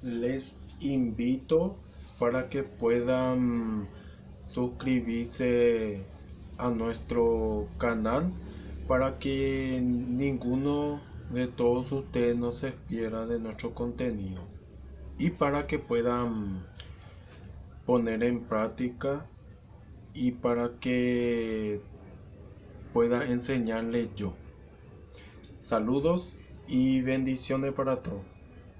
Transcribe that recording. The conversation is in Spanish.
les invito para que puedan suscribirse a nuestro canal para que ninguno de todos ustedes no se pierda de nuestro contenido y para que puedan poner en práctica y para que pueda enseñarles yo. Saludos y bendiciones para todos.